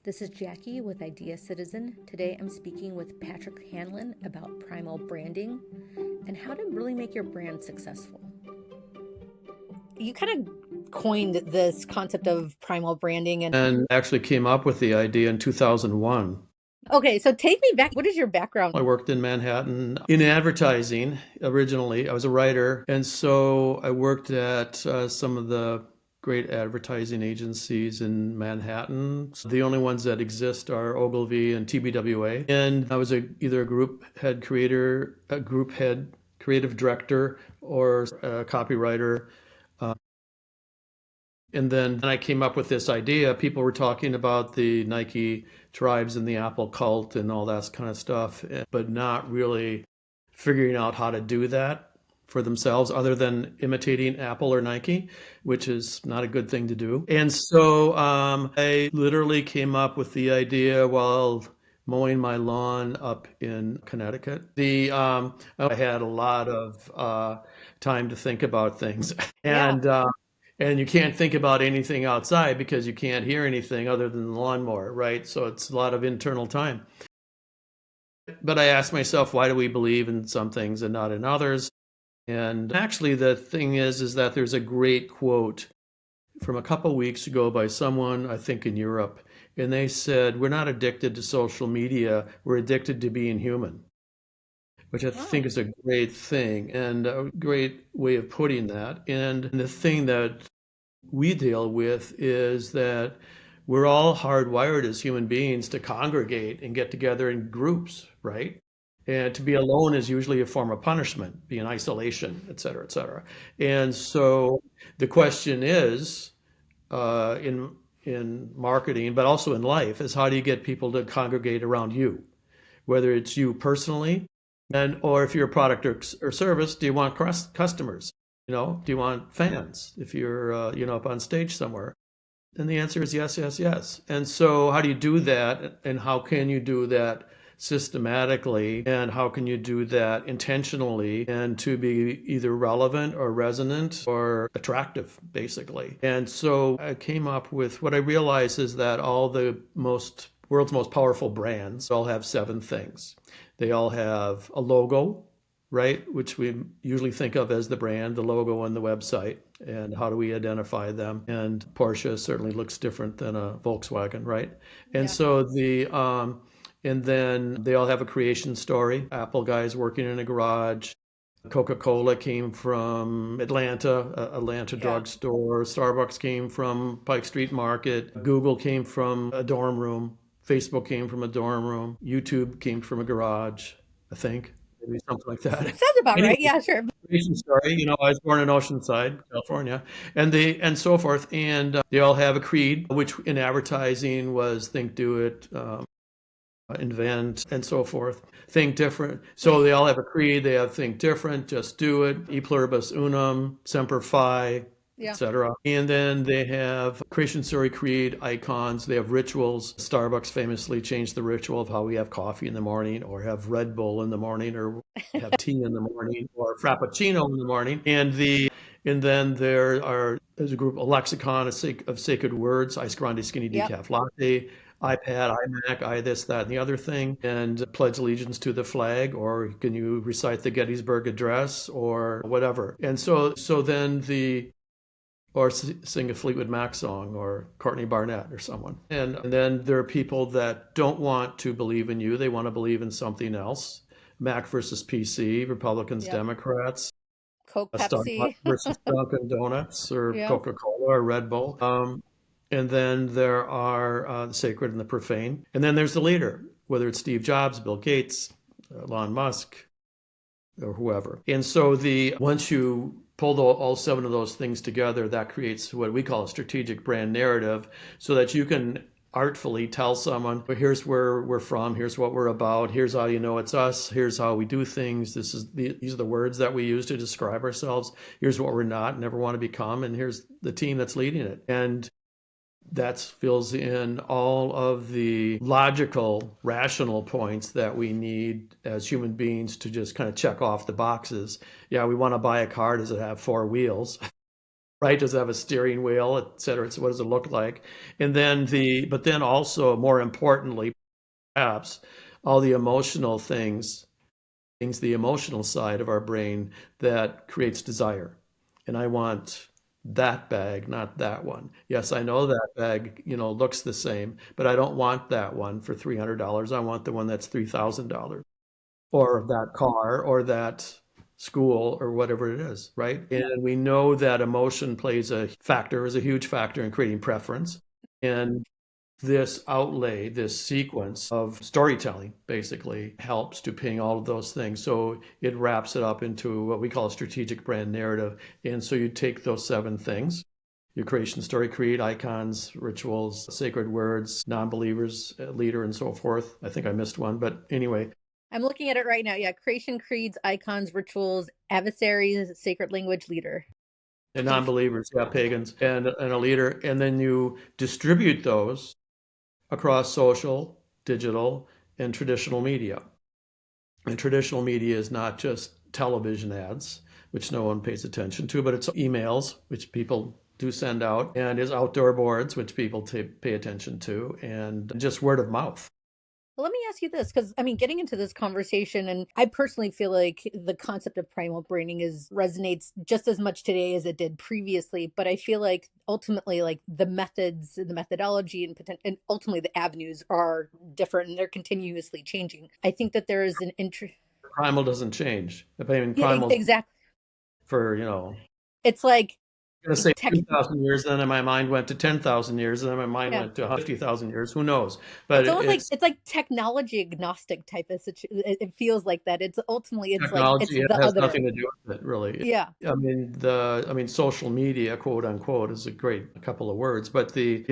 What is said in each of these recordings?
This is Jackie with Idea Citizen. Today I'm speaking with Patrick Hanlon about primal branding and how to really make your brand successful. You kind of coined this concept of primal branding And actually came up with the idea in 2001. okay, so take me back. What is your background? I worked in Manhattan in advertising originally. I was a writer, and so I worked at some of the great advertising agencies in Manhattan. The only ones that exist are Ogilvy and TBWA. And I was either a group head creator, a group head creative director, or a copywriter. And then I came up with this idea. People were talking about the Nike tribes and the Apple cult and all that kind of stuff, but not really figuring out how to do that for themselves other than imitating Apple or Nike, which is not a good thing to do. And so I literally came up with the idea while mowing my lawn up in Connecticut. I had a lot of time to think about things. Yeah. And you can't think about anything outside because you can't hear anything other than the lawnmower, right? So it's a lot of internal time. But I asked myself, why do we believe in some things and not in others? And actually, the thing is that there's a great quote from a couple weeks ago by someone, I think in Europe, and they said, "We're not addicted to social media, we're addicted to being human," which I Oh, think is a great thing and a great way of putting that. And the thing that we deal with is that we're all hardwired as human beings to congregate and get together in groups, right? And to be alone is usually a form of punishment, be in isolation, et cetera, et cetera. And so the question is, in marketing, but also in life, is how do you get people to congregate around you, whether it's you personally, and or if you're a product or service, do you want customers? Do you want fans if you're up on stage somewhere? And the answer is yes, yes, yes. And so how do you do that? And how can you do that systematically? And how can you do that intentionally and to be either relevant or resonant or attractive, basically? And so I came up with what I realized is that all the world's most powerful brands all have seven things. They all have a logo, right? Which we usually think of as the brand, the logo on the website, and how do we identify them? And Porsche certainly looks different than a Volkswagen, right? And yeah. so and then they all have a creation story. Apple guys working in a garage. Coca-Cola came from Atlanta Yeah. drugstore. Starbucks came from Pike Street Market. Google came from a dorm room. Facebook came from a dorm room. YouTube came from a garage, I think. Maybe something like that. Sounds about Anyway, right. Yeah, sure. creation story. I was born in Oceanside, California, and so forth. And they all have a creed, which in advertising was think, do it, invent, and so forth. Think different. So they all have a creed. They have think different, just do it, e pluribus unum, semper fi, Yeah. etc. And then they have creation story, creed, icons. They have rituals. Starbucks famously changed the ritual of how we have coffee in the morning, or have Red Bull in the morning, or have tea in the morning, or frappuccino in the morning. And then there's a group, a lexicon of sacred words, ice grande skinny Yep. decaf latte, iPad, iMac, I this, that, and the other thing, and pledge allegiance to the flag, or can you recite the Gettysburg Address, or whatever. And so then or sing a Fleetwood Mac song, or Courtney Barnett, or someone. And then there are people that don't want to believe in you; they want to believe in something else. Mac versus PC, Republicans, Yep. Democrats, Coke, a Starbucks Pepsi. versus Dunkin' Donuts or Yeah. Coca-Cola or Red Bull. And then there are the sacred and the profane. And then there's the leader, whether it's Steve Jobs, Bill Gates, Elon Musk, or whoever. And so once you pull all seven of those things together, that creates what we call a strategic brand narrative, so that you can artfully tell someone, well, here's where we're from, here's what we're about, here's how you know it's us, here's how we do things, these are the words that we use to describe ourselves, here's what we're not, never want to become, and here's the team that's leading it. And that fills in all of the logical, rational points that we need as human beings to just kind of check off the boxes. Yeah, we want to buy a car. Does it have four wheels? right? Does it have a steering wheel, et cetera? So what does it look like? And then but then also more importantly, perhaps all the emotional things, the emotional side of our brain that creates desire. And I want that bag, not that one. Yes, I know that bag, looks the same, but I don't want that one for $300. I want the one that's $3,000, or that car, or that school, or whatever it is, right? And we know that emotion is a huge factor in creating preference. And this outlay, this sequence of storytelling basically helps to ping all of those things. So it wraps it up into what we call a strategic brand narrative. And so you take those 7 things: your creation story, creed, icons, rituals, sacred words, non-believers, leader, and so forth. I think I missed one, but anyway. I'm looking at it right now. Yeah, creation, creeds, icons, rituals, adversaries, sacred language, leader. And non-believers, yeah, pagans, and a leader. And then you distribute those across social, digital, and traditional media. And traditional media is not just television ads, which no one pays attention to, but it's emails, which people do send out, and is outdoor boards, which people pay attention to, and just word of mouth. Well, let me ask you this, because I mean, getting into this conversation, and I personally feel like the concept of primal branding resonates just as much today as it did previously. But I feel like ultimately, like the methods, the methodology, and ultimately the avenues are different, and they're continuously changing. I think that there is an interest. Primal doesn't change. I mean, Yeah, primal's exactly. for, It's like going to say tech. 2,000 years, then my mind went to 10,000 years, and then my mind Yeah. went to 50,000 years. Who knows? But It's almost like it's it's like technology agnostic type of it feels like that. It's ultimately it's like it's technology. It the has other. nothing to do with it, really. Yeah. I mean, social media, quote unquote, is a great couple of words, but the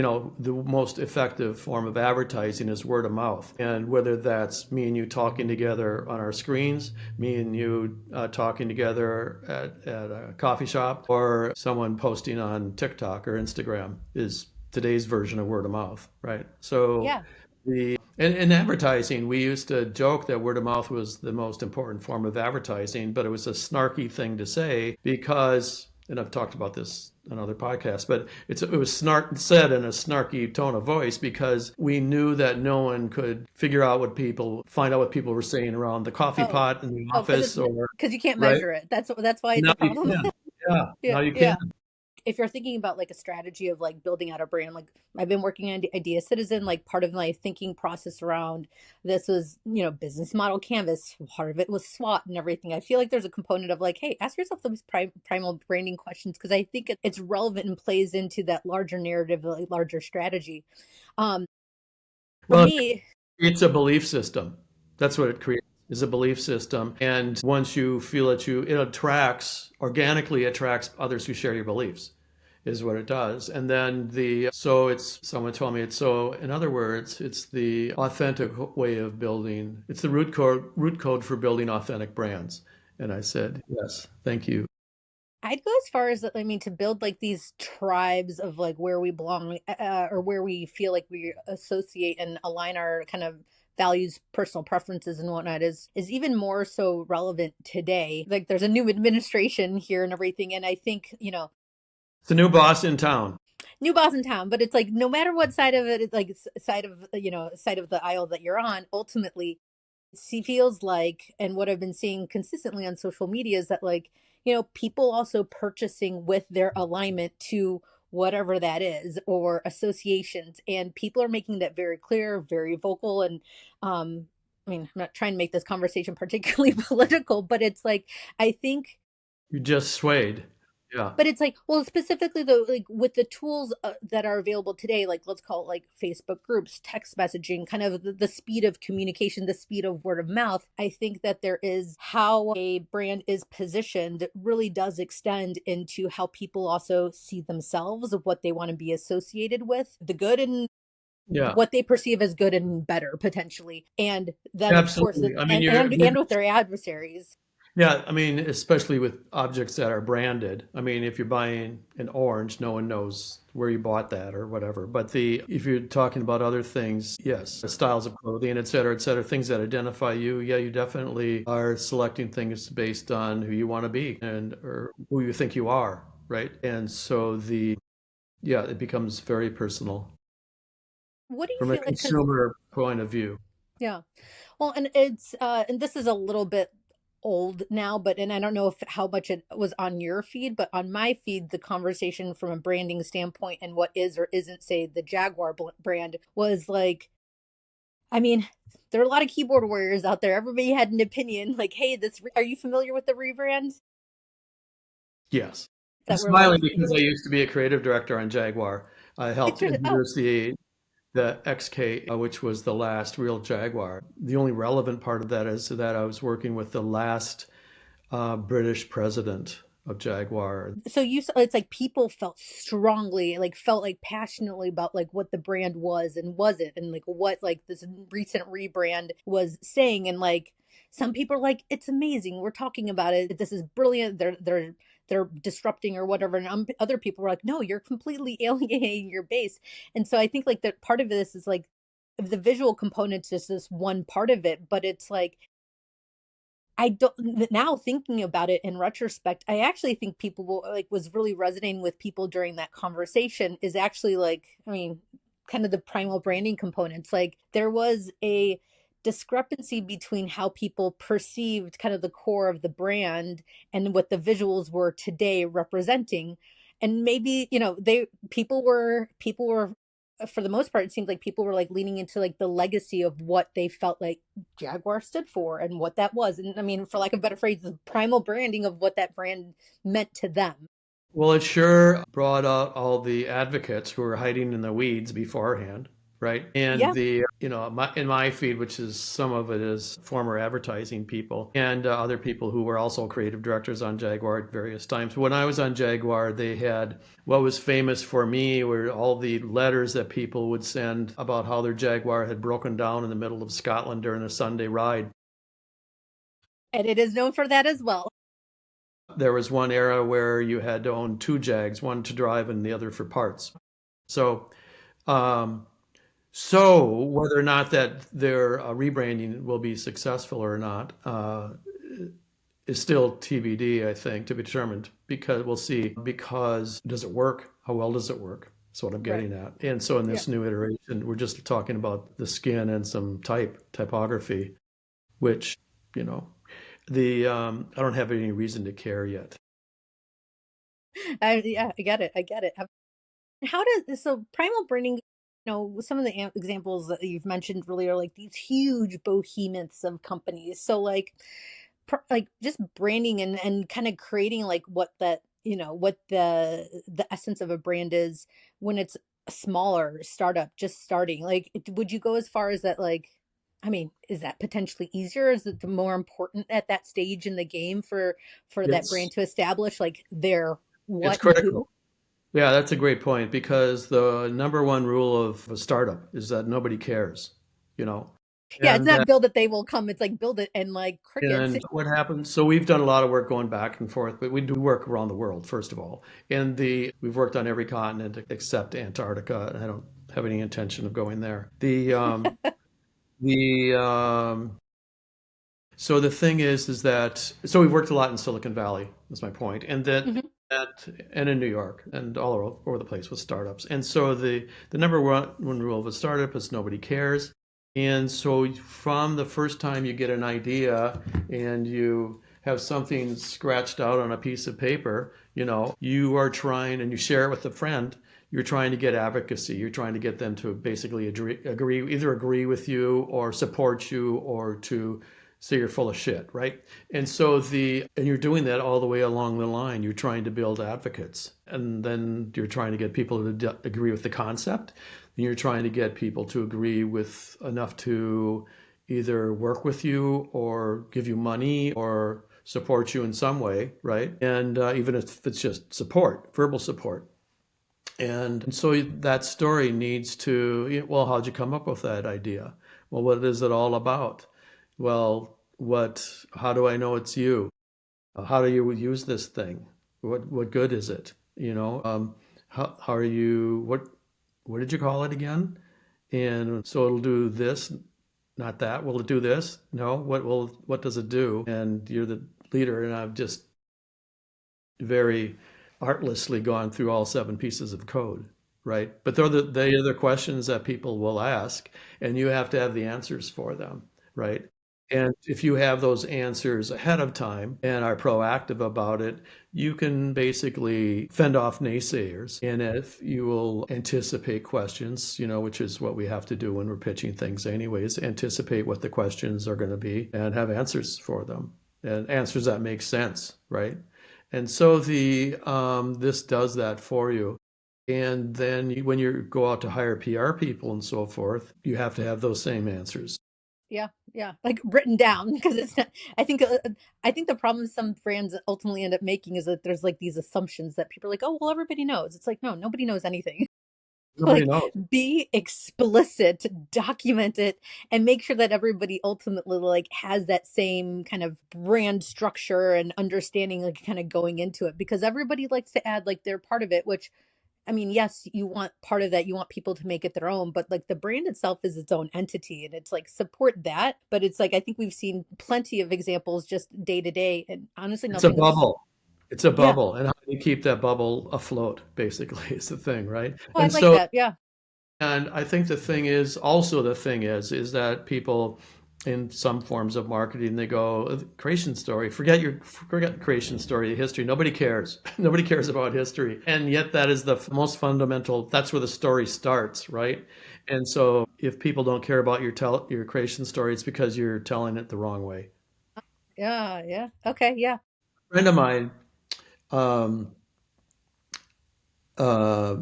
most effective form of advertising is word of mouth. And whether that's me and you talking together on our screens, me and you talking together at a coffee shop, or someone posting on TikTok or Instagram, is today's version of word of mouth, right? So Yeah. in advertising, we used to joke that word of mouth was the most important form of advertising, but it was a snarky thing to say because, and I've talked about this on other podcasts, but it was said in a snarky tone of voice because we knew that no one could find out what people were saying around the coffee Oh. pot in the Oh, office, or because you can't right measure it. That's why it's now a you problem. can, yeah, Yeah. now you can. Yeah. If you're thinking about like a strategy of like building out a brand, like I've been working on Idea Citizen, like part of my thinking process around this was, business model canvas. Part of it was SWOT and everything. I feel like there's a component of like, hey, ask yourself those primal branding questions, because I think it's relevant and plays into that larger narrative, like larger strategy. For Well, me, it's a belief system. That's what it creates, is a belief system. And once you feel organically attracts others who share your beliefs, is what it does. And then someone told me in other words, it's the authentic way of building, it's the root code for building authentic brands. And I said, yes, thank you. I'd go as far as, I mean, to build like these tribes of like where we belong, or where we feel like we associate and align our kind of values, personal preferences, and whatnot is even more so relevant today. Like there's a new administration here and everything, and I think It's the new boss in town. new boss in town, but it's like no matter what side of it, it's like side of the aisle that you're on, ultimately she feels like, and what I've been seeing consistently on social media is that like, people also purchasing with their alignment to whatever that is, or associations, and people are making that very clear, very vocal. And I mean, I'm not trying to make this conversation particularly political, but it's like I think, You just swayed. Yeah. but it's like, well, specifically though, like with the tools that are available today, like let's call it like Facebook groups, text messaging, kind of the speed of communication, the speed of word of mouth. I think that there is how a brand is positioned really does extend into how people also see themselves, of what they want to be associated with, the good and Yeah. what they perceive as good and better potentially, and then of course Absolutely. I mean, and with their adversaries. yeah, I mean, especially with objects that are branded. I mean, if you're buying an orange, no one knows where you bought that or whatever. But if you're talking about other things, yes, styles of clothing, et cetera, things that identify you, yeah, you definitely are selecting things based on who you want to be, or who you think you are. right? And so yeah, it becomes very personal What do you from a feel like? Because consumer point of view. yeah, well, and it's and this is a little bit old now, but and I don't know if how much it was on your feed, but on my feed, the conversation from a branding standpoint and what is or isn't, say, the Jaguar brand was like, I mean, there are a lot of keyboard warriors out there. Everybody had an opinion, like, hey, this. Are you familiar with the rebrands Yes. I'm that were like, smiling because I used to be a creative director on Jaguar. I helped oh, introduce the XK, which was the last real Jaguar. The only relevant part of that is that I was working with the last British president of Jaguar. so you it's like people felt strongly, like felt like passionately about like what the brand was and wasn't, and like what like this recent rebrand was saying, and like some people are like, it's amazing, we're talking about it, this is brilliant, they're disrupting or whatever, and other people were like, no, you're completely alienating your base. And so I think like that part of this is like the visual component's just this one part of it, but it's like I don't, now thinking about it in retrospect, I actually think people will like was really resonating with people during that conversation is actually like, I mean, kind of the primal branding components. Like there was a discrepancy between how people perceived kind of the core of the brand and what the visuals were today representing. And maybe, they people were for the most part, it seemed like people were like leaning into like the legacy of what they felt like Jaguar stood for and what that was. And I mean, for lack of a better phrase, the primal branding of what that brand meant to them. Well, it sure brought out all the advocates who were hiding in the weeds beforehand, right? And Yeah. in my feed, which is some of it is former advertising people and other people who were also creative directors on Jaguar at various times. When I was on Jaguar, they had what was famous for me were all the letters that people would send about how their Jaguar had broken down in the middle of Scotland during a Sunday ride. And it is known for that as well. There was one era where you had to own two Jags, one to drive and the other for parts. So, um, so whether or not that their rebranding will be successful or not is still TBD, I think, to be determined. Because we'll see. Because does it work? How well does it work? That's what I'm Right. getting at. And so in Yeah. this new iteration, we're just talking about the skin and some typography, which you know I don't have any reason to care yet. Yeah, I get it. I get it. How does this, so primal branding, some of the examples that you've mentioned really are like these huge behemoths of companies. So like, like just branding and kind of creating like what that, what the essence of a brand is when it's a smaller startup just starting. Like, would you go as far as that? Like, I mean, is that potentially easier? Is it the more important at that stage in the game for that brand It's to establish like their it's what and critical. who? Yeah, that's a great point because the number one rule of a startup is that nobody cares, you know. Yeah, it's And not build it, they will come. It's like build it and like crickets. and what happens? So we've done a lot of work going back and forth, but we do work around the world first of all. And the we've worked on every continent except Antarctica, and I don't have any intention of going there. The So the thing is that so we've worked a lot in Silicon Valley. That's my point, and Mhm. and in New York and all over the place with startups. And so the number one rule of a startup is nobody cares. And so from the first time you get an idea and you have something scratched out on a piece of paper, you are trying and you share it with a friend. You're trying to get advocacy. You're trying to get them to basically either agree with you or support you or to say you're full of shit, right? And you're doing that all the way along the line. You're trying to build advocates, and then you're trying to get people to agree with the concept, and you're trying to get people to agree with enough to either work with you or give you money or support you in some way, right? And even if it's just support, verbal support. And so that story needs to, well, how'd you come up with that idea? Well, what is it all about? Well, how do I know it's you? How do you use this thing? What good is it? How are you, what did you call it again? And so it'll do this, not that. Will it do this? No. What does it do? And you're the leader, and I'm just very artlessly gone through all 7 pieces of code, right? But they are the questions that people will ask, and you have to have the answers for them, right? And if you have those answers ahead of time and are proactive about it, you can basically fend off naysayers. And if you will anticipate questions, which is what we have to do when we're pitching things anyways, anticipate what the questions are going to be and have answers for them and answers that make sense, right? And so the this does that for you. And then when you go out to hire PR people and so forth, you have to have those same answers. Yeah, yeah, like written down because it's not. I think I think the problem some brands ultimately end up making is that there's like these assumptions that people are like, oh well, everybody knows. It's like no, nobody knows anything. Nobody Like knows. be explicit, document it, and make sure that everybody ultimately like has that same kind of brand structure and understanding, like kind of going into it because everybody likes to add like their part of it, which I mean, yes, you want part of that, you want people to make it their own, but like the brand itself is its own entity and it's like support that. But it's like I think we've seen plenty of examples just day to day and honestly It's a nothing's bubble. It's a yeah. bubble. And how do you keep that bubble afloat, basically, is the thing, right? Oh, I And like so, that. Yeah. and I think the thing is that people in some forms of marketing, they go, creation story, forget the creation story, history. Nobody cares. Nobody cares about history. And yet that is the most fundamental, that's where the story starts, right? And so if people don't care about your creation story, it's because you're telling it the wrong way. Yeah. Yeah. Okay. Yeah. A friend of mine, um, uh,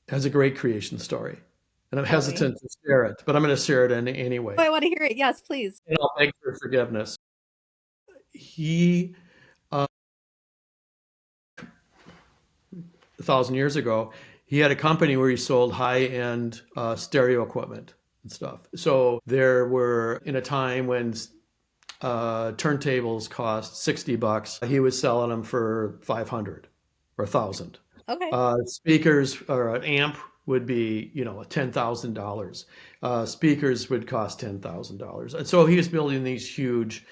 has a great creation story. And I'm Tell me. hesitant to share it, but I'm going to share it Oh, anyway. I want to hear it. Yes, please. And I'll beg for forgiveness. He, 1,000 years ago, he had a company where he sold high-end stereo equipment and stuff. So there were, in a time when turntables cost $60, he was selling them for 500 or 1,000. Okay. Speakers or an amp would be, $10,000. Speakers would cost $10,000. And so he was building these huge,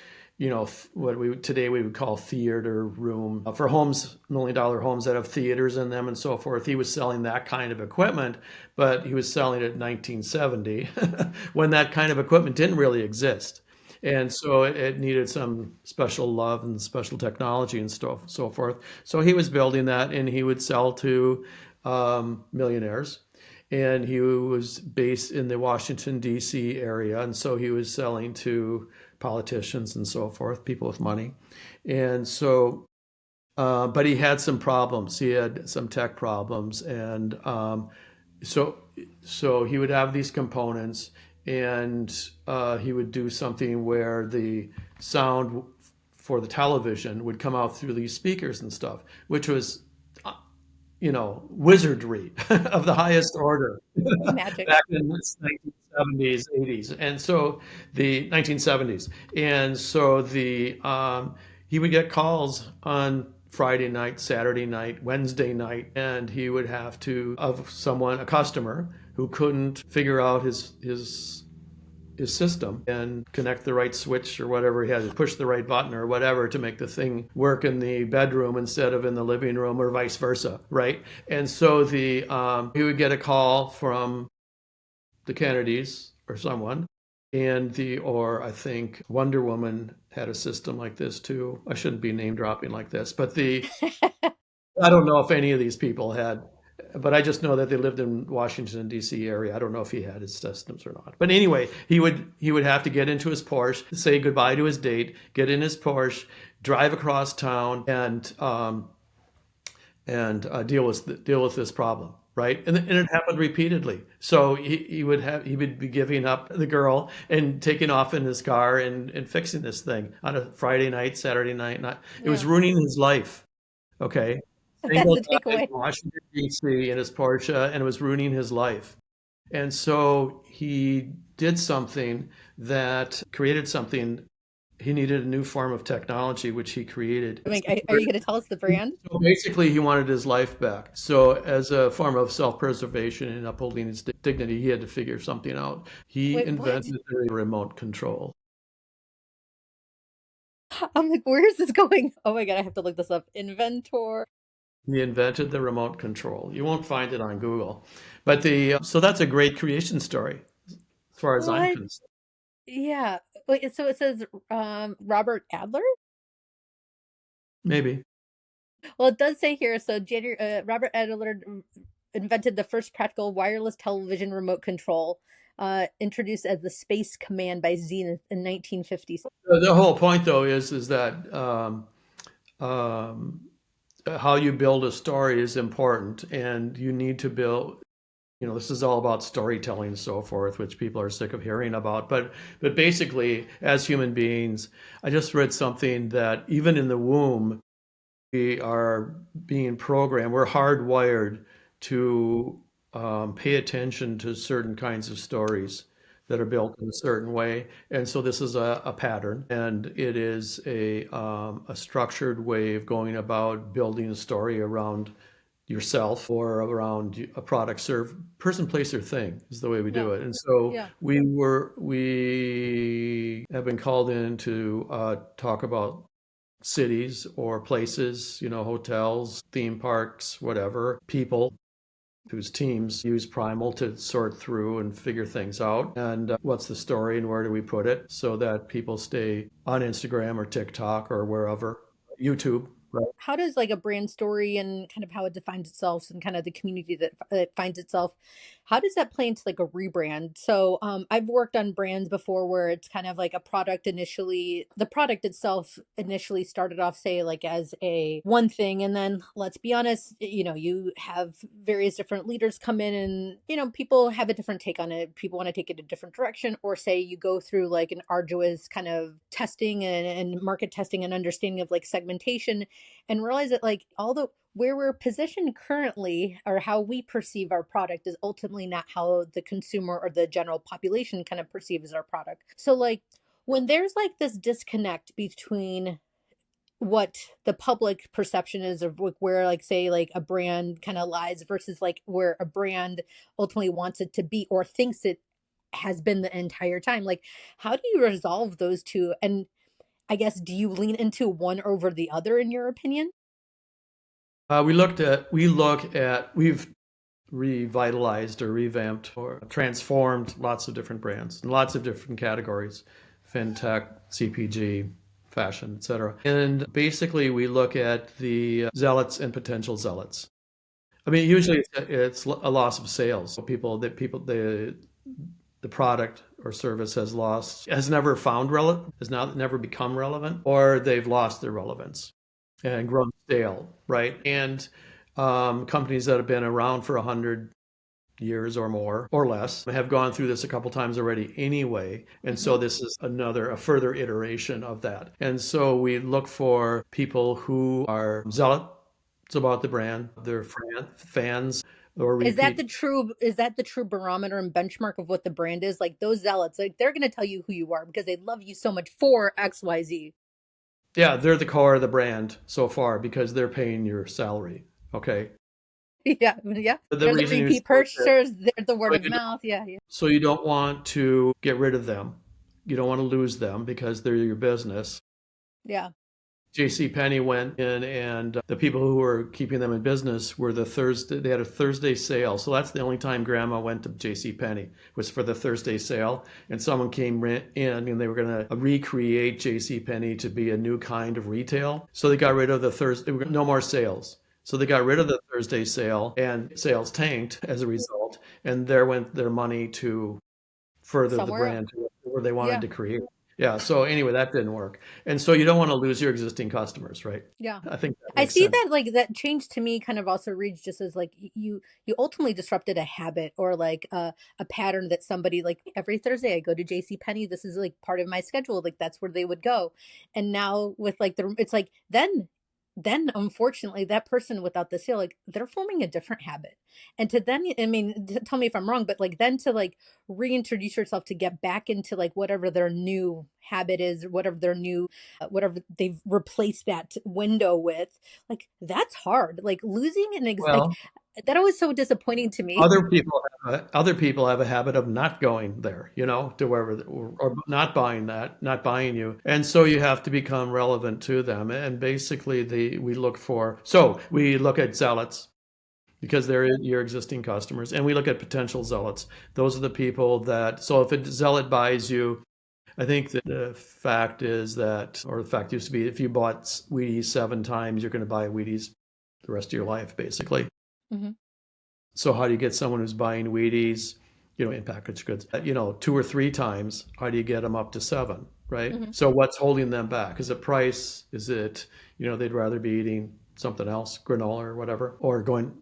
what we today we would call theater room for homes, $1 million homes that have theaters in them and so forth. He was selling that kind of equipment, but he was selling it in 1970 when that kind of equipment didn't really exist. And so it needed some special love and special technology and stuff, so forth. So he was building that, and he would sell to millionaires. And he was based in the Washington, D.C. area. And so he was selling to politicians and so forth, people with money. And so, but he had some problems. He had some tech problems. And so so he would have these components, and he would do something where the sound for the television would come out through these speakers and stuff, which was wizardry of the highest order Magic. back in the 1970s, 80s, and so the 1970s. And so he would get calls on Friday night, Saturday night, Wednesday night, and he would have to, of someone, a customer who couldn't figure out his system and connect the right switch or whatever. He had to push the right button or whatever to make the thing work in the bedroom instead of in the living room, or vice versa, right? And so he would get a call from the Kennedys or someone, or I think Wonder Woman had a system like this too. I shouldn't be name dropping like this, but I don't know if any of these people had, but I just know that they lived in Washington D.C. area. I don't know if he had his systems or not. But anyway, he would have to get into his Porsche, say goodbye to his date, get in his Porsche, drive across town, and deal with this problem. Right, and it happened repeatedly. So he would be giving up the girl and taking off in his car and fixing this thing on a Friday night, Saturday night. Not, it was Yeah. ruining his life. Okay. That's Single the guy in takeaway. Washington, D.C. in his Porsche, and it was ruining his life. And so he did something that created something. He needed a new form of technology, which he created. I mean, are you going to tell us the brand? So basically, he wanted his life back. So, as a form of self preservation and upholding his dignity, he had to figure something out. He Wait, what? invented the remote control. I'm like, where is this going? Oh my God, I have to look this up. Inventor. He invented the remote control. You won't find it on Google. But so that's a great creation story as far as I'm What? concerned. Yeah. Wait, so it says Robert Adler? Maybe. Well, it does say here, so Robert Adler invented the first practical wireless television remote control, introduced as the Space Command by Zenith in 1956. The whole point, though, is that um, how you build a story is important, and you need to build. This is all about storytelling and so forth, which people are sick of hearing about. But basically, as human beings, I just read something that even in the womb, we are being programmed. We're hardwired to pay attention to certain kinds of stories that are built in a certain way. And so this is a pattern, and it is a structured way of going about building a story around yourself or around a product, serve, person, place, or thing is the way we Yeah. do it. And so Yeah. we have been called in to talk about cities or places, hotels, theme parks, whatever, people whose teams use Primal to sort through and figure things out. And what's the story and where do we put it so that people stay on Instagram or TikTok or wherever, YouTube, right? How does like a brand story and kind of how it defines itself and kind of the community that it finds itself, how does that play into like a rebrand? So I've worked on brands before where it's kind of like a product initially, the product itself initially started off say like as a one thing, and then let's be honest, you have various different leaders come in and people have a different take on it, people want to take it a different direction, or say you go through like an arduous kind of testing and market testing and understanding of like segmentation, and realize that like although where we're positioned currently or how we perceive our product is ultimately not how the consumer or the general population kind of perceives our product. So like when there's like this disconnect between what the public perception is of like where like say like a brand kind of lies versus like where a brand ultimately wants it to be or thinks it has been the entire time, like how do you resolve those two? And I guess, do you lean into one over the other in your opinion? We've revitalized or revamped or transformed lots of different brands in lots of different categories, fintech, CPG, fashion, etc. And basically, we look at the zealots and potential zealots. I mean, usually it's a loss of sales. So the product or service has never found relevant, has not never become relevant, or they've lost their relevance and grown stale, right? And companies that have been around for 100 years or more or less have gone through this a couple times already anyway. And so Hmm. this is a further iteration of that. And so we look for people who are zealots about the brand, they're fans or repeat. Is that the true barometer and benchmark of what the brand is? Like those zealots, like they're going to tell you who you are because they love you so much for XYZ. Yeah, they're the core of the brand so far because they're paying your salary. Okay. Yeah, yeah. But the They're the reason you repeat support it, purchasers, they're the word so of mouth. Yeah, yeah. you don't want to get rid of them. You don't want to lose them because they're your business. Yeah. JC Penney went in, and the people who were keeping them in business were they had a Thursday sale. So that's the only time grandma went to JC Penney was for the Thursday sale. And someone came in and they were going to recreate JC Penney to be a new kind of retail. So they got rid of the Thursday, no more sales. So they got rid of the Thursday sale and sales tanked as a result. And there went their money to further the Somewhere. brand to where they wanted Yeah. to create. Yeah. So anyway, that didn't work. And so you don't want to lose your existing customers, right? Yeah. I think that I makes see sense. that like that change to me kind of also reads just as like you ultimately disrupted a habit or like a pattern that somebody like every Thursday I go to JC Penney. This is like part of my schedule. Like that's where they would go. And now with like it's like then unfortunately that person without the sale, like they're forming a different habit. And to then I mean tell me if I'm wrong, but like then to like reintroduce yourself to get back into like whatever their new habit is, whatever their new whatever they've replaced that window with, like that's hard, like losing an like Well, That was so disappointing to me. Other people have a habit of not going there, to wherever, or not buying that, not buying you, and so you have to become relevant to them. And basically, we look at zealots because they're your existing customers, and we look at potential zealots. Those are the people that. So if a zealot buys you, I think that the fact is that, or the fact used to be, if you bought Wheaties 7 times, you're going to buy Wheaties the rest of your life, basically. Hmm. So how do you get someone who's buying Wheaties, in packaged goods, 2 or 3 times? How do you get them up to 7, right? Hmm. So what's holding them back? Is it price? Is it, they'd rather be eating something else, granola or whatever, or going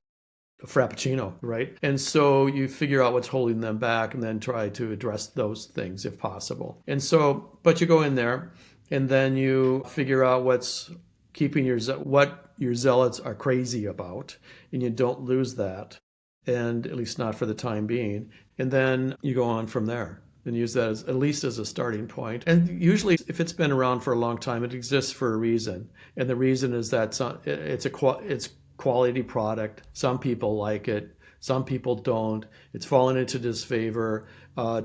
a frappuccino, right? And so you figure out what's holding them back and then try to address those things if possible. And so, but you go in there and then you figure out what's keeping what your zealots are crazy about, and you don't lose that, and at least not for the time being. And then you go on from there and use that as at least as a starting point. And usually, if it's been around for a long time, it exists for a reason, and the reason is that it's quality product. Some people like it, some people don't. It's fallen into disfavor.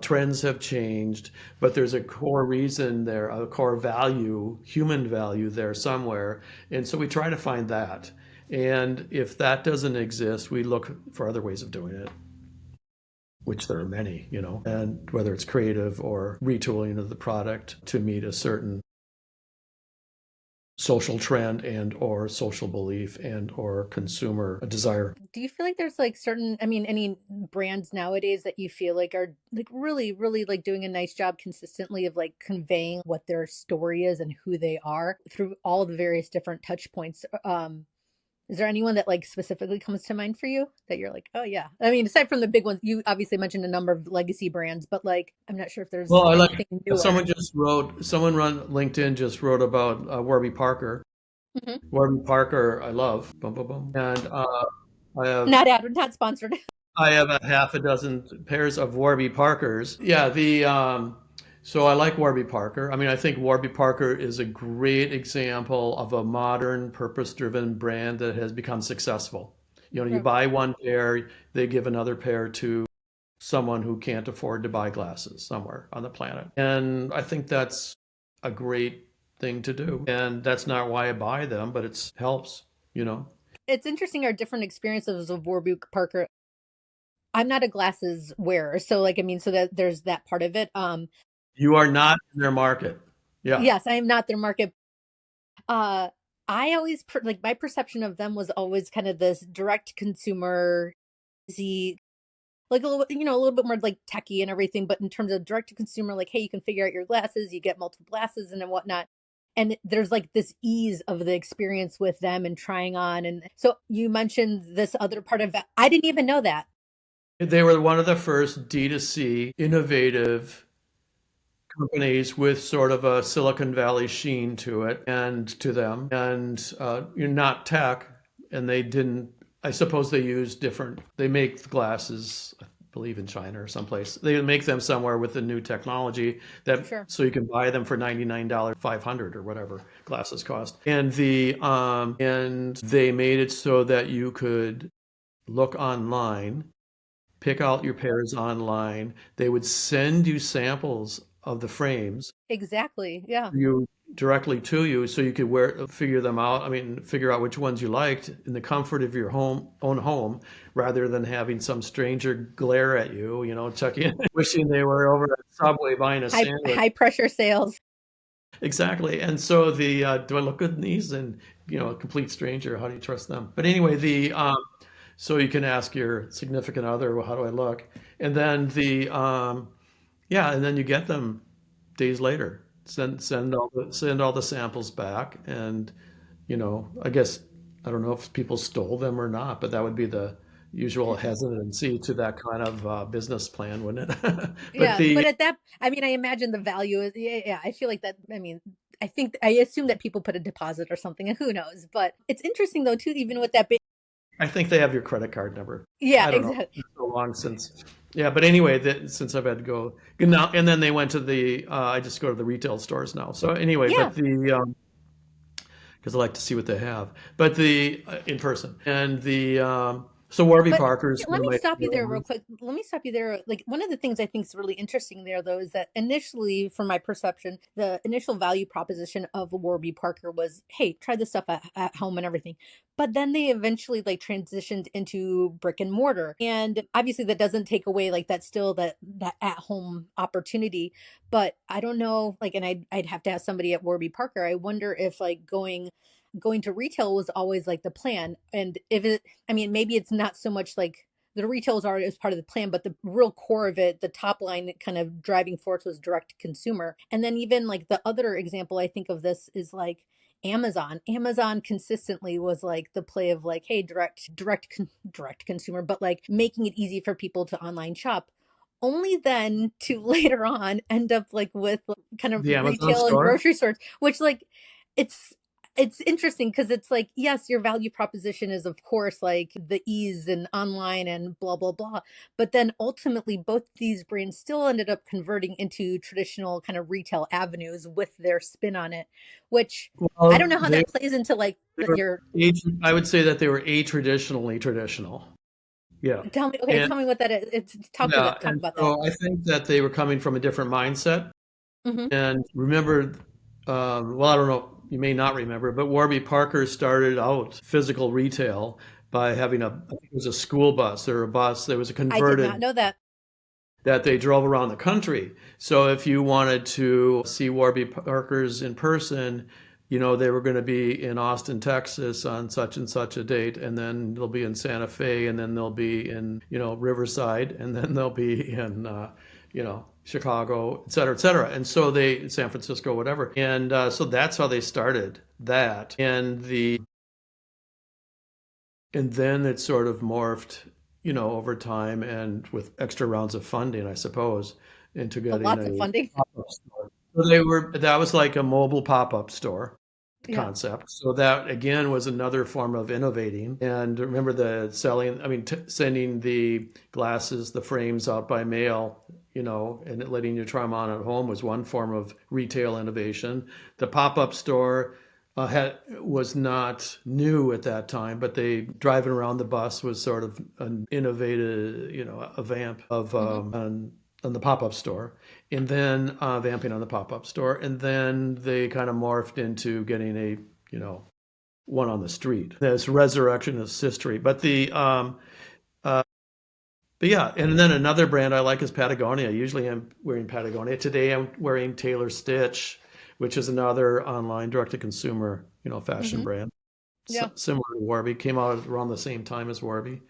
Trends have changed, but there's a core reason there, a core value, human value there somewhere. And so we try to find that. And if that doesn't exist, we look for other ways of doing it, which there are many, and whether it's creative or retooling of the product to meet a certain social trend and or social belief and or consumer desire. Do you feel like there's like certain, I mean, any brands nowadays that you feel like are like really, really like doing a nice job consistently of like conveying what their story is and who they are through all the various different touch points? Is there anyone that like specifically comes to mind for you that you're like, oh yeah? I mean, aside from the big ones, you obviously mentioned a number of legacy brands, but like, I'm not sure if there's Well, I like anything newer. someone run LinkedIn just wrote about Warby Parker. Hmm. Warby Parker, I love. Bum, bum, bum. And I have Not sponsored. I have a half a dozen pairs of Warby Parkers. Yeah, the so I like Warby Parker. I mean, I think Warby Parker is a great example of a modern, purpose-driven brand that has become successful. You Right. buy one pair, they give another pair to someone who can't afford to buy glasses somewhere on the planet. And I think that's a great thing to do. And that's not why I buy them, but it helps, you know. It's interesting our different experiences of Warby Parker. I'm not a glasses wearer, so like I mean, so that there's that part of it. You are not in their market. Yeah. Yes, I am not their market. Uh, I always like my perception of them was always kind of this direct consumer, easy, like a little, a little bit more like techie and everything. But in terms of direct to consumer, like, hey, you can figure out your glasses, you get multiple glasses and then whatnot. And there's like this ease of the experience with them and trying on. And so you mentioned this other part of that. I didn't even know that. They were one of the first D2C innovative companies with sort of a Silicon Valley sheen to it and to them. And you're not tech, and they didn't, I suppose they use they make glasses, I believe in China or someplace. They make them somewhere with the new technology Sure. so you can buy them for $99, 500 or whatever glasses cost. And they made it so that you could look online, pick out your pairs online. They would send you samples of the frames Exactly. Yeah. you directly to you so you could figure them out. I mean, figure out which ones you liked in the comfort of your own home, rather than having some stranger glare at you, checking, wishing they were over at Subway buying a sandwich. High pressure sales. Exactly. And so do I look good in these? And, a complete stranger, how do you trust them? But anyway, so you can ask your significant other, well, how do I look? And then yeah, and then you get them days later. Send all the samples back, and I guess I don't know if people stole them or not, but that would be the usual hesitancy to that kind of business plan, wouldn't it? But Yeah, but at that, I mean, I imagine the value is, yeah, yeah, I feel like that, I mean, I assume that people put a deposit or something, and who knows, but it's interesting though, too, even with that big, I think they have your credit card number. yeah, I don't know. exactly. It's so long since. Yeah, but anyway, since I've had to go now, and then they went to I just go to the retail stores now. So anyway, Yeah. but because I like to see what they have, but in person, and So Warby But Parker's let one of me my stop you favorite there real ones. quick. Let me stop you there. Like one of the things I think is really interesting there, though, is that initially, from my perception, the initial value proposition of Warby Parker was, "Hey, try this stuff at home and everything." But then they eventually like transitioned into brick and mortar, and obviously that doesn't take away like that still that at home opportunity. But I don't know, like, and I'd have to ask somebody at Warby Parker. I wonder if like going to retail was always like the plan, and if it, I mean, maybe it's not so much like the retails are as part of the plan, but the real core of it, the top line kind of driving force was direct to consumer. And then even like the other example I think of this is like Amazon. Amazon consistently was like the play of like, hey, direct consumer, but like making it easy for people to online shop. Only then to later on end up like with like, kind of The Amazon retail and store. grocery stores, which like it's it's interesting because it's like, yes, your value proposition is of course like the ease and online and blah blah blah, but then ultimately both these brands still ended up converting into traditional kind of retail avenues with their spin on it, which I don't Well, know how that plays into like they were your I would say that they were a traditional. Yeah. tell me, okay, And tell me what that is. It's yeah, talk and about that. so I think that they were coming from a different mindset. Hmm. And remember, well, I don't know, you may not remember, but Warby Parker started out physical retail by having I think it was a school bus or a bus that was a I did not converted know that. that they drove around the country. So if you wanted to see Warby Parkers in person, they were going to be in Austin, Texas on such and such a date, and then they'll be in Santa Fe, and then they'll be in, Riverside, and then they'll be in, Chicago, et cetera, et cetera. And so San Francisco, whatever. And so that's how they started that. And then it sort of morphed, over time and with extra rounds of funding, I suppose, into getting Lots of a funding. pop-up store. So that was like a mobile pop-up store Yeah. concept. So that again was another form of innovating. And remember sending the glasses, the frames out by mail, and letting you try them on at home was one form of retail innovation. The pop-up store was not new at that time, but driving around the bus was sort of an innovative, a vamp of Hmm. on the pop-up store, and then vamping on the pop-up store, and then they kind of morphed into getting a one on the street. This resurrectionist history, uh, but yeah, and then another brand I like is Patagonia. Usually I'm wearing Patagonia. Today I'm wearing Taylor Stitch, which is another online direct-to-consumer, fashion Hmm. brand. Yeah. Similar to Warby, came out around the same time as Warby.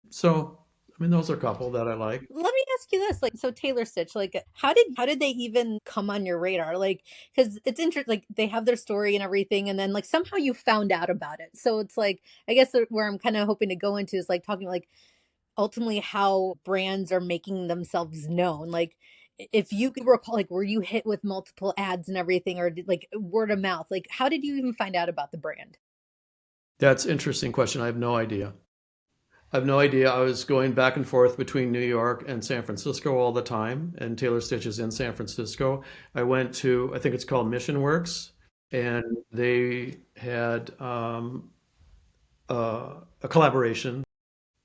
So, I mean, those are a couple that I like. Let me ask you this, like, so Taylor Stitch, like, how did they even come on your radar? Like, because it's interesting, like they have their story and everything, and then like somehow you found out about it. So it's like, I guess where I'm kind of hoping to go into is like talking like ultimately how brands are making themselves known. Like, if you could recall, like, were you hit with multiple ads and everything, or did, like word of mouth? Like, how did you even find out about the brand? That's an interesting question. I have no idea. I have no idea. I was going back and forth between New York and San Francisco all the time, and Taylor Stitch is in San Francisco. I went to, I think it's called Mission Works, and they had a collaboration,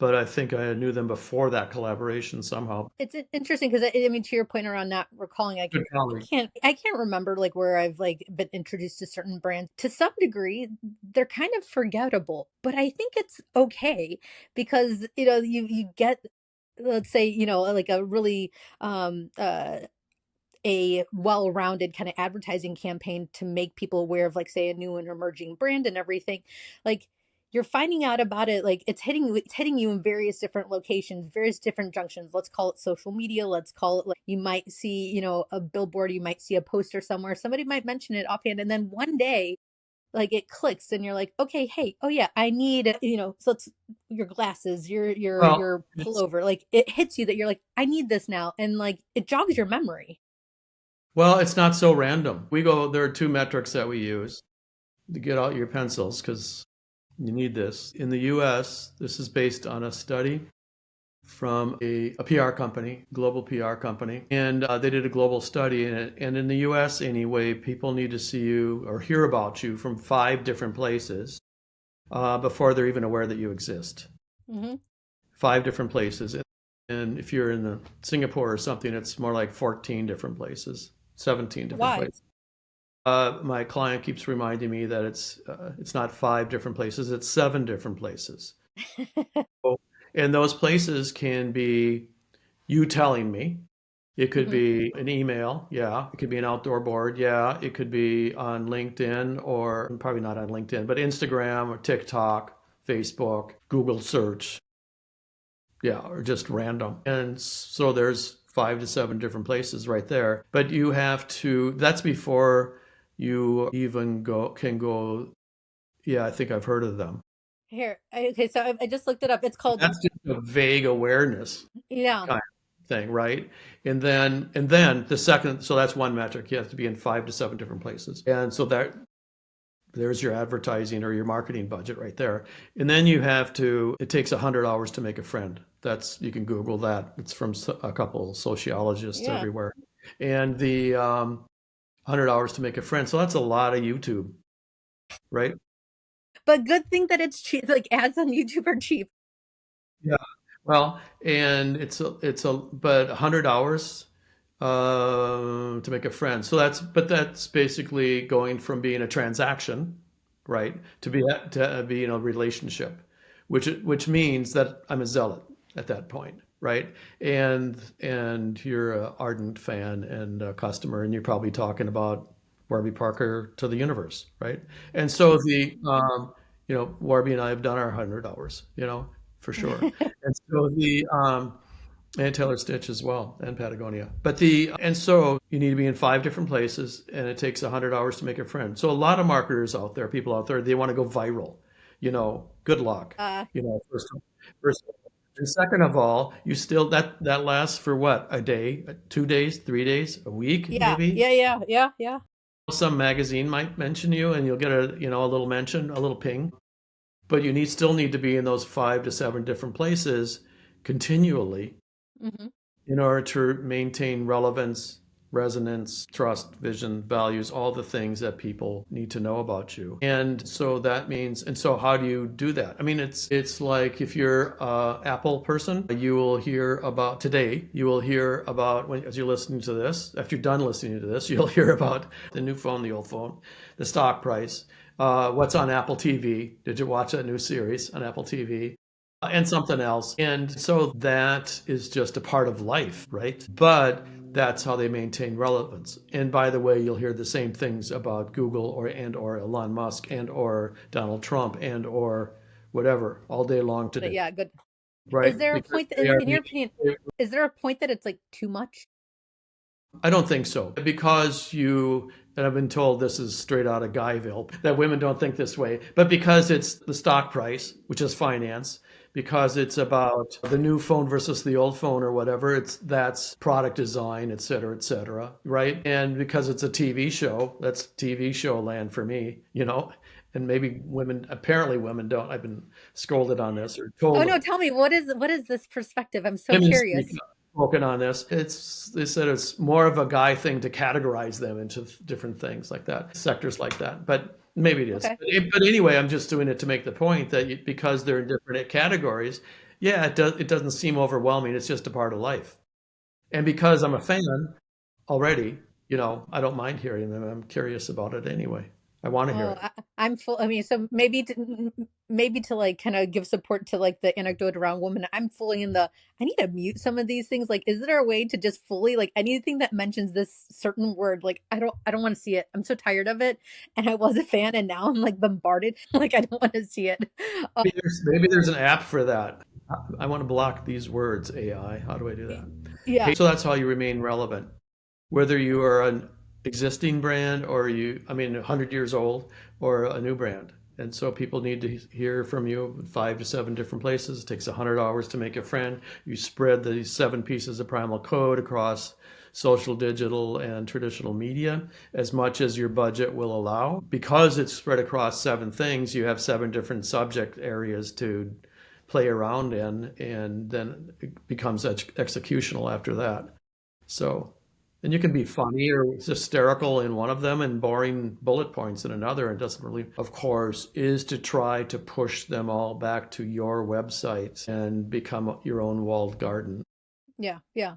but I think I knew them before that collaboration somehow. It's interesting because I mean, to your point around not recalling, like Good colleague. I can't remember like where I've like been introduced to certain brands. To some degree, they're kind of forgettable, but I think it's okay because you get, let's say, like a really a well-rounded kind of advertising campaign to make people aware of like say a new and emerging brand and everything, like you're finding out about it, like it's hitting you in various different locations, various different junctions. Let's call it social media, let's call it like you might see, a billboard, you might see a poster somewhere, somebody might mention it offhand, and then one day like it clicks and you're like, okay, hey, oh yeah, I need, so it's your glasses, Well, your it's pullover, like it hits you that you're like, I need this now, and like it jogs your memory. well, it's not so random. There are two metrics that we use to get out your pencils because you need this. In the US, this is based on a study from a PR company, global PR company, and they did a global study in it. And in the US, anyway, people need to see you or hear about you from 5 different places before they're even aware that you exist. Hmm. 5 different places. And if you're in Singapore or something, it's more like 14 different places, 17 different Why? places. My client keeps reminding me that it's not 5 different places, it's 7 different places. So, and those places can be you telling me. It could Hmm. be an email, yeah. It could be an outdoor board, yeah. It could be on LinkedIn or probably not on LinkedIn, but Instagram or TikTok, Facebook, Google search, yeah, or just random. And so there's 5 to 7 different places right there. But you have to, that's before you even can go, yeah, I think I've heard of them. Here, okay, so I just looked it up. It's called, That's just a vague awareness yeah. kind of thing, right? And then the second, so that's one metric. You have to be in 5 to 7 different places. And so there's your advertising or your marketing budget right there. And then you have to, it takes 100 hours to make a friend. That's, you can Google that. It's from a couple sociologists Yeah. everywhere. And the 100 hours to make a friend. So that's a lot of YouTube, right? But good thing that it's cheap. Like ads on YouTube are cheap. Yeah. Well, and but 100 hours to make a friend. But that's basically going from being a transaction, right, to be in a relationship, which means that I'm a zealot at that point, right? And you're a ardent fan and a customer, and you're probably talking about Warby Parker to the universe, right? And so Warby and I have done our 100 hours, for sure. And so and Taylor Stitch as well, and Patagonia. And so you need to be in 5 different places, and it takes 100 hours to make a friend. So a lot of marketers out there, people out there, they want to go viral. Good luck. Uh, First, and second of all, you still that lasts for what? A day, 2 days, 3 days, a week, yeah, maybe. yeah, yeah, yeah, yeah. Some magazine might mention you, and you'll get a little mention, a little ping. But still need to be in those 5 to 7 different places continually Hmm. in order to maintain relevance, resonance, trust, vision, values, all the things that people need to know about you. And so how do you do that? I mean, it's like if you're a Apple person, you will hear about as you're listening to this, after you're done listening to this, you'll hear about the new phone, the old phone, the stock price, what's on Apple TV. Did you watch that new series on Apple TV? And something else. And so that is just a part of life, right? But that's how they maintain relevance. And by the way, you'll hear the same things about Google or Elon Musk and or Donald Trump and or whatever all day long But today, yeah, good. Is right? there a Because point they are in your opinion, is there a point that it's like too much? I don't think so. And I've been told this is straight out of Guyville, that women don't think this way, but because it's the stock price, which is finance, because it's about the new phone versus the old phone or whatever, that's product design, et cetera, right? And because it's a TV show, that's TV show land for me. And maybe apparently women don't. I've been scolded on this or Oh told no, tell me what is this perspective? I'm so women speak curious. spoken on this. They said it's more of a guy thing to categorize them into different things like that, sectors like that. But maybe it is. Okay. But anyway, I'm just doing it to make the point that because they're in different categories, yeah, it does. It doesn't seem overwhelming. It's just a part of life. And because I'm a fan already, I don't mind hearing them. I'm curious about it anyway. I want to hear Oh, it. I'm full. I mean, so maybe to like kind of give support to like the anecdote around women. I'm fully in the. I need to mute some of these things. Like, is there a way to just fully like anything that mentions this certain word? Like, I don't want to see it. I'm so tired of it. And I was a fan, and now I'm like bombarded. Like, I don't want to see it. Maybe there's an app for that. I want to block these words, AI. How do I do that? Yeah. So that's how you remain relevant. Whether you are an existing brand or 100 years old or a new brand. And so people need to hear from you 5 to 7 different places. It takes 100 hours to make a friend. You spread these 7 pieces of primal code across social, digital, and traditional media as much as your budget will allow. Because it's spread across 7 things, you have 7 different subject areas to play around in, and then it becomes executional after that. So And you can be funny or hysterical in one of them and boring bullet points in another. And doesn't really, of course, is to try to push them all back to your website and become your own walled garden. Yeah, yeah.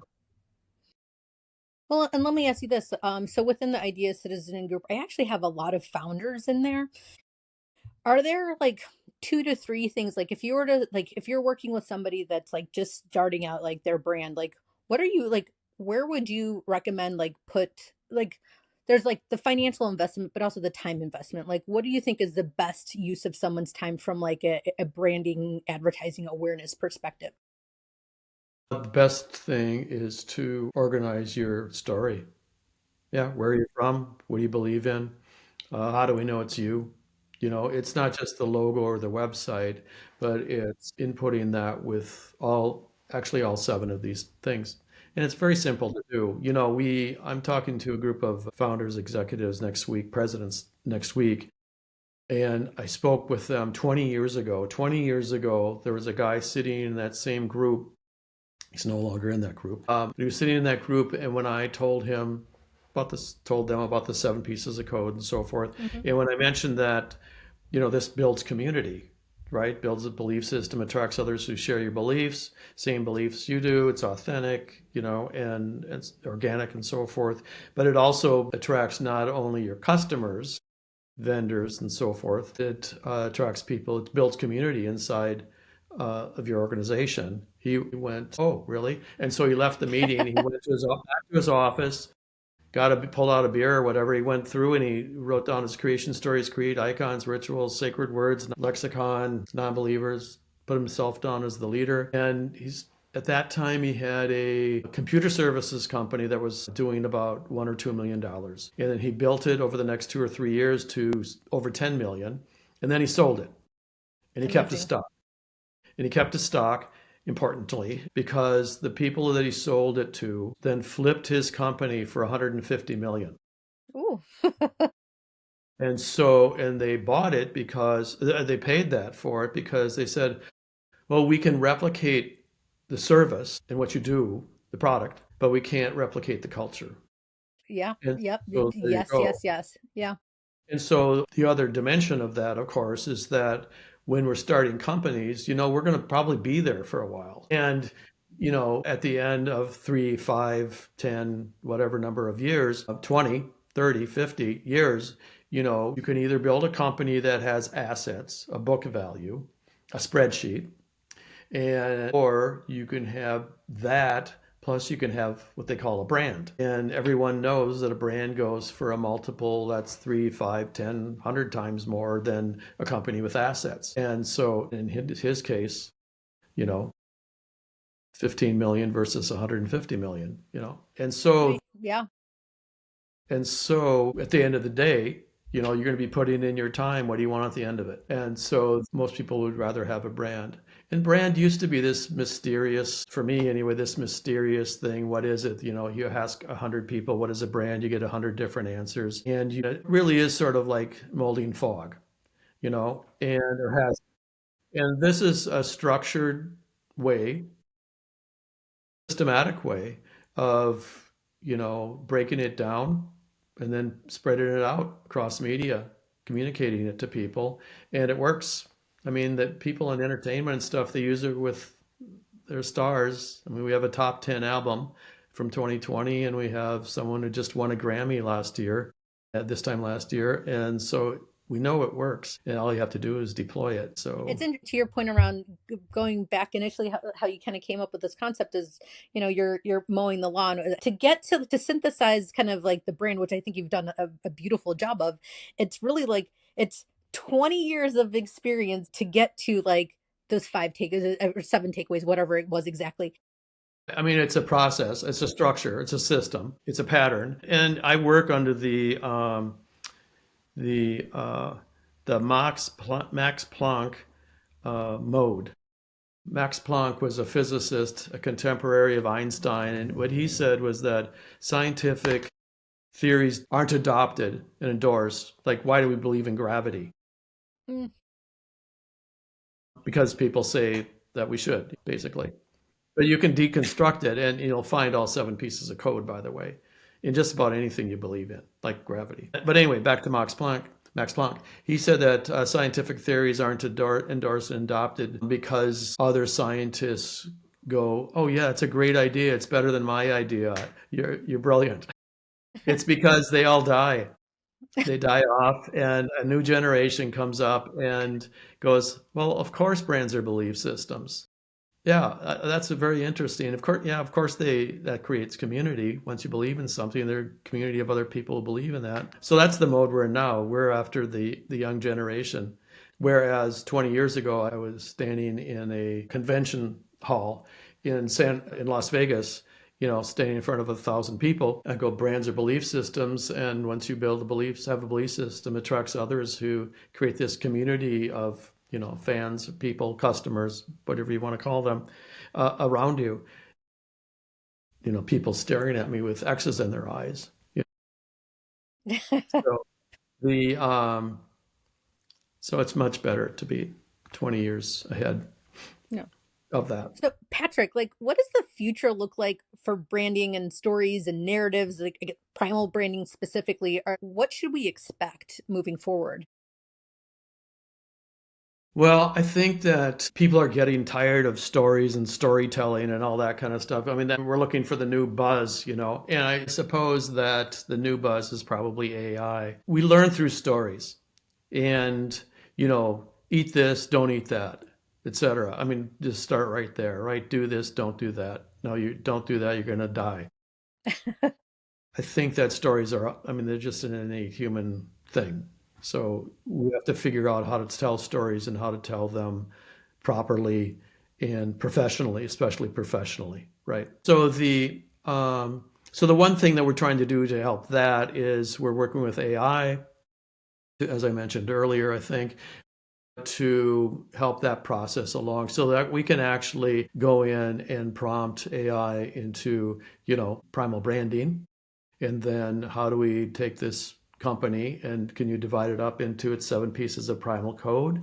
Well, and let me ask you this. So within the Idea Citizen group, I actually have a lot of founders in there. Are there like two to three things, like if you were to like if you're working with somebody that's like just starting out like their brand, like what are you like where would you recommend like put like there's like the financial investment but also the time investment. Like what do you think is the best use of someone's time from like a branding advertising awareness perspective? The best thing is to organize your story. Yeah, where are you from? What do you believe in? How do we know it's you? You know, it's not just the logo or the website, but it's inputting that with actually all seven of these things. And it's very simple to do. You know, I'm talking to a group of founders, executives next week, presidents next week, and I spoke with them 20 years ago. 20 years ago, there was a guy sitting in that same group. He's no longer in that group. He was sitting in that group, and when I told them about the seven pieces of code and so forth, Hmm. and when I mentioned that, you know, this builds community, right? Builds a belief system, attracts others who share your beliefs, same beliefs you do. It's authentic, you know, and it's organic and so forth. But it also attracts not only your customers, vendors, and so forth. It attracts people. It builds community inside of your organization. He went, oh, really? And so he left the meeting. He went to back to his office, pulled out a beer or whatever. He went through and he wrote down his creation stories, creed, icons, rituals, sacred words, lexicon, non-believers, put himself down as the leader. And at that time he had a computer services company that was doing about $1 or $2 million. And then he built it over the next 2 or 3 years to over 10 million. And then he sold it and he kept his Amazing. stock. And he kept his stock, importantly, because the people that he sold it to then flipped his company for 150 million. Ooh. And they bought it because they paid that for it because they said, well, we can replicate the service and what you do, the product, but we can't replicate the culture. Yeah. And Yep. so there you Yes, go. yes, yes. Yeah. And so the other dimension of that, of course, is that when we're starting companies, you know, we're going to probably be there for a while. And, you know, at the end of 3, 5, 10, whatever number of years, of 20, 30, 50 years, you know, you can either build a company that has assets, a book value, a spreadsheet, and or you can have that plus you can have what they call a brand, and everyone knows that a brand goes for a multiple that's 3, 5, 10, 100 times more than a company with assets. And so in his case, you know, 15 million versus 150 million, you know. Right. Yeah. And so at the end of the day, you know, you're going to be putting in your time. What do you want at the end of it? And so most people would rather have a brand. And brand used to be this mysterious, for me anyway, this mysterious thing. What is it? You know, you ask 100 people, what is a brand? You get 100 different answers. And it really is sort of like molding fog, you know, and this is a structured way, systematic way of, you know, breaking it down and then spreading it out across media, communicating it to people. And it works. I mean, that people in entertainment and stuff, they use it with their stars. I mean, we have a top 10 album from 2020, and we have someone who just won a Grammy last year, at this time last year. And so we know it works, and all you have to do is deploy it. It's So to your point around going back initially, how you kind of came up with this concept is, you know, you're mowing the lawn to get to synthesize kind of like the brand, which I think you've done a beautiful job of. It's really like it's 20 years of experience to get to like those five takeaways or seven takeaways, whatever it was exactly. I mean, it's a process, it's a structure, it's a system, it's a pattern, and I work under the Max Planck mode. Max Planck was a physicist, a contemporary of Einstein, and what he said was that scientific theories aren't adopted and endorsed. Like, why do we believe in gravity? Mm, Because people say that we should, basically. But you can deconstruct it, and you'll find all seven pieces of code, by the way. in just about anything you believe in, like gravity. But anyway, back to Max Planck. Max Planck. He said that scientific theories aren't endorsed and adopted because other scientists go, "Oh yeah, it's a great idea. It's better than my idea. You're brilliant." It's because they all die. They die off, and a new generation comes up and goes, "Well, of course, brands are belief systems." Yeah, that's a very interesting. Of course, yeah, of course, that creates community. Once you believe in something, there are a community of other people who believe in that. So that's the mode we're in now. We're after the young generation. Whereas 20 years ago, I was standing in a convention hall in Las Vegas, standing in front of 1,000 people. I go, brands are belief systems, and once you build have a belief system, it attracts others who create this community of fans, people, customers, whatever you want to call them, around you. People staring at me with X's in their eyes. So the so it's much better to be 20 years ahead No. of that. So, Patrick, like, what does the future look like for branding and stories and narratives, like primal branding specifically? Or what should we expect moving forward? Well, I think that people are getting tired of stories and storytelling and all that kind of stuff. I mean, we're looking for the new buzz, and I suppose that the new buzz is probably AI. We learn through stories and, eat this, don't eat that, etc. I mean, just start right there, right? Do this, don't do that. No, you don't do that, you're going to die. I think that stories they're just an innate human thing. So we have to figure out how to tell stories and how to tell them properly and professionally, especially professionally, right? So the one thing that we're trying to do to help that is we're working with AI, as I mentioned earlier, I think, to help that process along so that we can actually go in and prompt AI into, primal branding. And then how do we take this company and can you divide it up into its 7 pieces of primal code,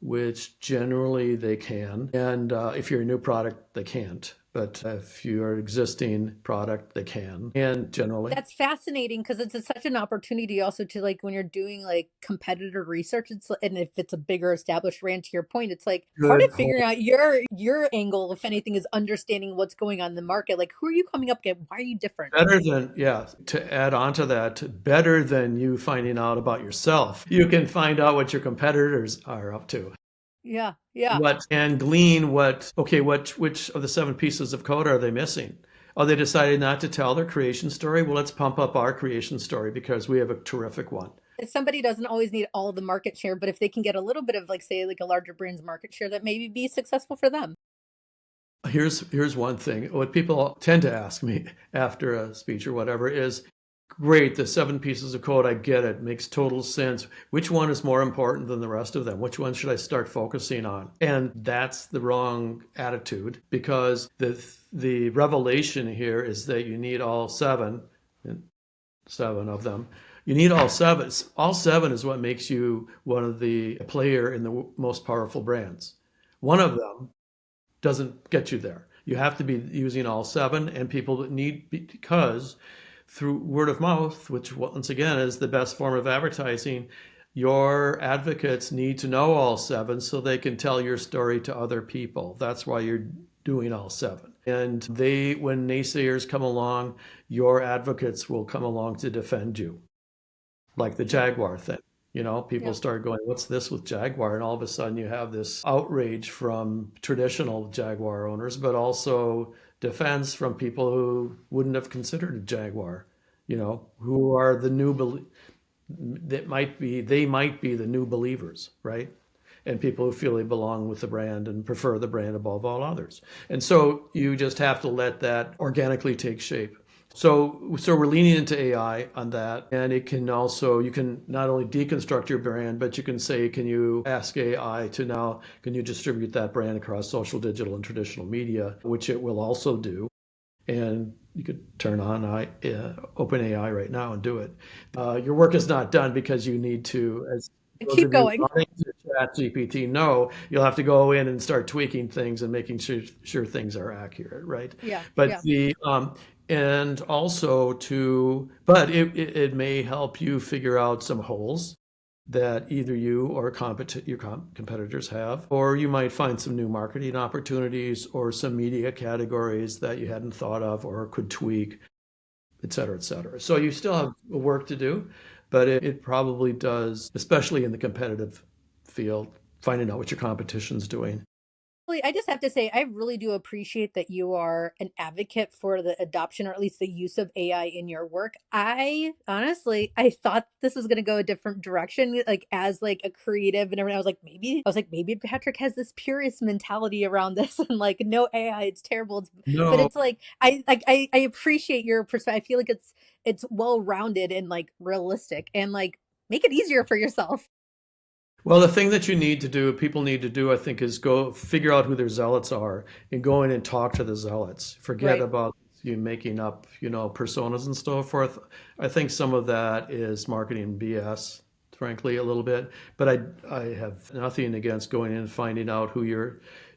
which generally they can. And if you're a new product, they can't. But if you're an existing product, they can. And generally, That's fascinating because such an opportunity also to, like, when you're doing like competitor research, and if it's a bigger established brand, to your point, it's like part good of figuring out your angle, if anything, is understanding what's going on in the market. Like, who are you coming up against? Why are you different? better than, yeah, to add on to that, better than you finding out about yourself. You can find out what your competitors are up to. Yeah, yeah. What and glean which of the 7 pieces of code are they missing? Oh, they decided not to tell their creation story. Well, let's pump up our creation story because we have a terrific one. If somebody doesn't always need all the market share, but if they can get a little bit of, like, say, like a larger brand's market share, that maybe be successful for them. Here's one thing. What people tend to ask me after a speech or whatever is, great, the 7 pieces of code, I get it, makes total sense. Which one is more important than the rest of them? Which one should I start focusing on? And that's the wrong attitude because the revelation here is that you need all 7, and 7 of them. You need all 7. All 7 is what makes you one of the player in the most powerful brands. One of them doesn't get you there. You have to be using all 7, and people need, because through word of mouth, which once again is the best form of advertising, your advocates need to know all 7 so they can tell your story to other people. That's why you're doing all 7. And when naysayers come along, your advocates will come along to defend you, like the Jaguar thing. People Yeah. start going, what's this with Jaguar? And all of a sudden you have this outrage from traditional Jaguar owners, but also defense from people who wouldn't have considered a Jaguar, who are the they might be the new believers, right? And people who feel they belong with the brand and prefer the brand above all others. And so you just have to let that organically take shape. So we're leaning into AI on that, and you can not only deconstruct your brand, but you can say, can you ask AI can you distribute that brand across social, digital, and traditional media, which it will also do. And you could turn on open AI right now and do it. Your work is not done because you need to, as those Keep of you going. running to ChatGPT know, you'll have to go in and start tweaking things and making sure things are accurate, right? Yeah, But yeah. and also but it may help you figure out some holes that either you or your competitors have, or you might find some new marketing opportunities or some media categories that you hadn't thought of or could tweak, et cetera, et cetera. So you still have work to do, but it probably does, especially in the competitive field, finding out what your competition's doing. I just have to say, I really do appreciate that you are an advocate for the adoption or at least the use of AI in your work. I honestly, I thought this was going to go a different direction, like as like a creative and everything. I was like, maybe Patrick has this purist mentality around this and like, no AI, it's terrible. But No. it's like, I appreciate your perspective. I feel like it's well rounded and like realistic and like make it easier for yourself. Well, the thing that you need to do, people need to do, I think, is go figure out who their zealots are and go in and talk to the zealots. Forget Right. about you making up, personas and so forth. I think some of that is marketing BS, frankly, a little bit. But I have nothing against going in and finding out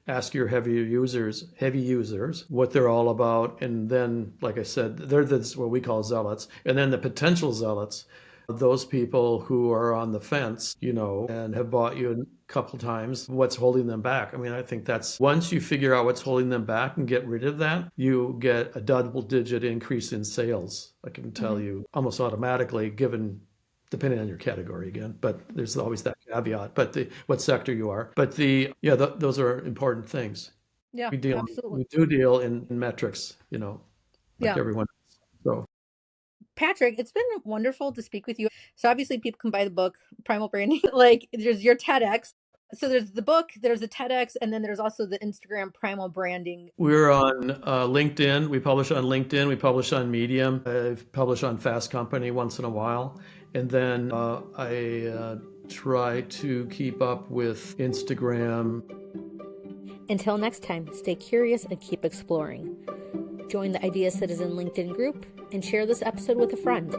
ask your heavy users, what they're all about. And then, like I said, they're this what we call zealots. And then the potential zealots, those people who are on the fence, and have bought you a couple times, what's holding them back? I mean, I think that's once you figure out what's holding them back and get rid of that, you get a double-digit increase in sales. I can tell Mhm. you almost automatically, given depending on your category again, but there's always that caveat. But what sector you are, but those are important things. Yeah, absolutely. We do deal in metrics, like Yeah. everyone. So Patrick, it's been wonderful to speak with you. So obviously people can buy the book, Primal Branding. Like there's your TEDx. So there's the book, there's a TEDx, and then there's also the Instagram Primal Branding. we're on LinkedIn. We publish on LinkedIn. We publish on Medium. I publish on Fast Company once in a while. And then I try to keep up with Instagram. Until next time, stay curious and keep exploring. Join the Idea Citizen LinkedIn group and share this episode with a friend.